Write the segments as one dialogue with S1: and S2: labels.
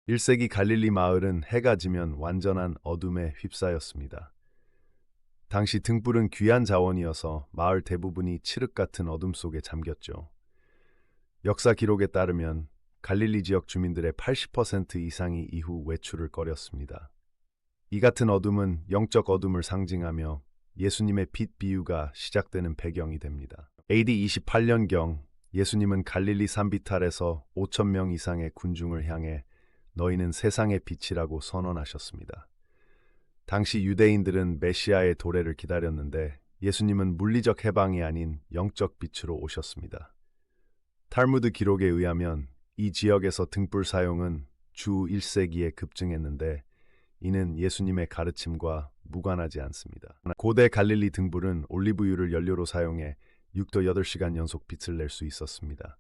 S1: 1세기 갈릴리 마을은 해가 지면 완전한 어둠에 휩싸였습니다. 당시 등불은 귀한 자원이어서 마을 대부분이 칠흑 같은 어둠 속에 잠겼죠. 역사 기록에 따르면 갈릴리 지역 주민들의 80% 이상이 이후 외출을 꺼렸습니다. 이 같은 어둠은 영적 어둠을 상징하며 예수님의 빛 비유가 시작되는 배경이 됩니다. AD 28년경 예수님은 갈릴리 산비탈에서 5천 명 이상의 군중을 향해 너희는 세상의 빛이라고 선언하셨습니다. 당시 유대인들은 메시아의 도래를 기다렸는데 예수님은 물리적 해방이 아닌 영적 빛으로 오셨습니다. 탈무드 기록에 의하면 이 지역에서 등불 사용은 주 1세기에 급증했는데 이는 예수님의 가르침과 무관하지 않습니다. 고대 갈릴리 등불은 올리브유를 연료로 사용해 6도 8시간 연속 빛을 낼 수 있었습니다.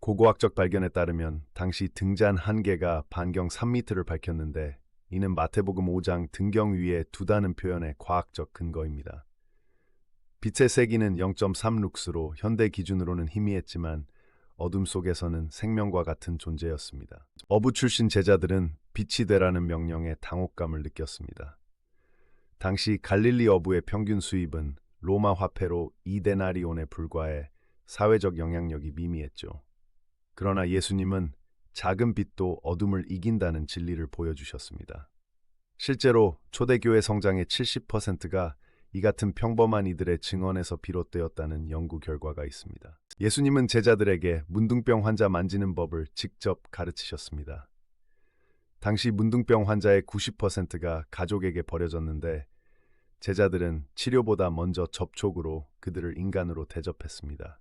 S1: 고고학적 발견에 따르면 당시 등잔 한 개가 반경 3m를 밝혔는데 이는 마태복음 5장 등경 위에 두다는 표현의 과학적 근거입니다. 빛의 세기는 0.3룩스로 현대 기준으로는 희미했지만 어둠 속에서는 생명과 같은 존재였습니다. 어부 출신 제자들은 빛이 되라는 명령에 당혹감을 느꼈습니다. 당시 갈릴리 어부의 평균 수입은 로마 화폐로 2데나리온에 불과해 사회적 영향력이 미미했죠. 그러나 예수님은 작은 빛도 어둠을 이긴다는 진리를 보여주셨습니다. 실제로 초대교회 성장의 70%가 이 같은 평범한 이들의 증언에서 비롯되었다는 연구 결과가 있습니다. 예수님은 제자들에게 문둥병 환자 만지는 법을 직접 가르치셨습니다. 당시 문둥병 환자의 90%가 가족에게 버려졌는데 제자들은 치료보다 먼저 접촉으로 그들을 인간으로 대접했습니다.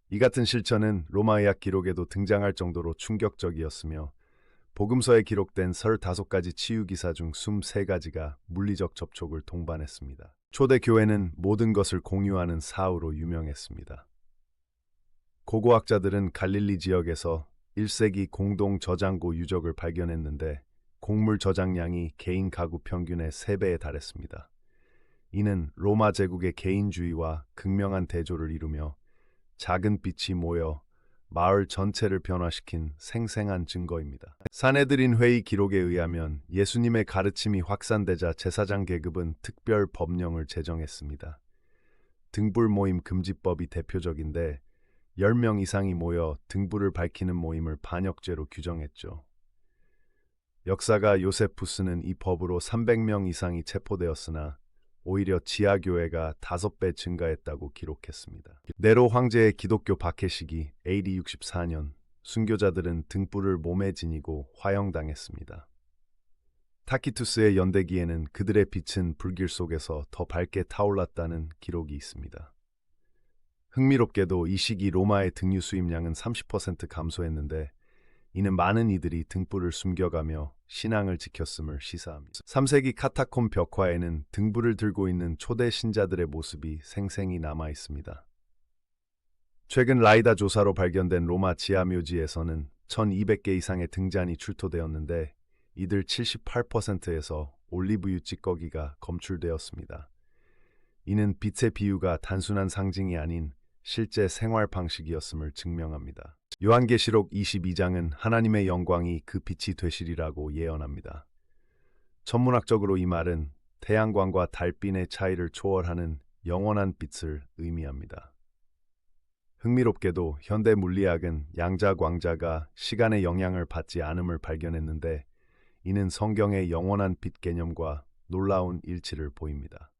S1: 이 같은 실천은 로마의학 기록에도 등장할 정도로 충격적이었으며 복음서에 기록된 35가지 치유 기사 중 23가지가 물리적 접촉을 동반했습니다. 초대 교회는 모든 것을 공유하는 사후로 유명했습니다. 고고학자들은 갈릴리 지역에서 1세기 공동 저장고 유적을 발견했는데 곡물 저장량이 개인 가구 평균의 3배에 달했습니다. 이는 로마 제국의 개인주의와 극명한 대조를 이루며 작은 빛이 모여 마을 전체를 변화시킨 생생한 증거입니다. 산헤드린 회의 기록에 의하면 예수님의 가르침이 확산되자 제사장 계급은 특별 법령을 제정했습니다. 등불 모임 금지법이 대표적인데 10명 이상이 모여 등불을 밝히는 모임을 반역죄로 규정했죠. 역사가 요세푸스는 이 법으로 300명 이상이 체포되었으나 오히려 지하교회가 5배 증가했다고 기록했습니다. 네로 황제의 기독교 박해 시기 AD 64년 순교자들은 등불을 몸에 지니고 화형당했습니다. 타키투스의 연대기에는 그들의 빛은 불길 속에서 더 밝게 타올랐다는 기록이 있습니다. 흥미롭게도 이 시기 로마의 등유 수입량은 30% 감소했는데 이는 많은 이들이 등불을 숨겨가며 신앙을 지켰음을 시사합니다. 3세기 카타콤 벽화에는 등불을 들고 있는 초대 신자들의 모습이 생생히 남아 있습니다. 최근 라이다 조사로 발견된 로마 지하묘지에서는 1200개 이상의 등잔이 출토되었는데 이들 78%에서 올리브유 찌꺼기가 검출되었습니다. 이는 빛의 비유가 단순한 상징이 아닌 실제 생활 방식이었음을 증명합니다. 요한계시록 22장은 하나님의 영광이 그 빛이 되시리라고 예언합니다. 천문학적으로 이 말은 태양광과 달빛의 차이를 초월하는 영원한 빛을 의미합니다. 흥미롭게도 현대 물리학은 양자광자가 시간의 영향을 받지 않음을 발견했는데 이는 성경의 영원한 빛 개념과 놀라운 일치를 보입니다.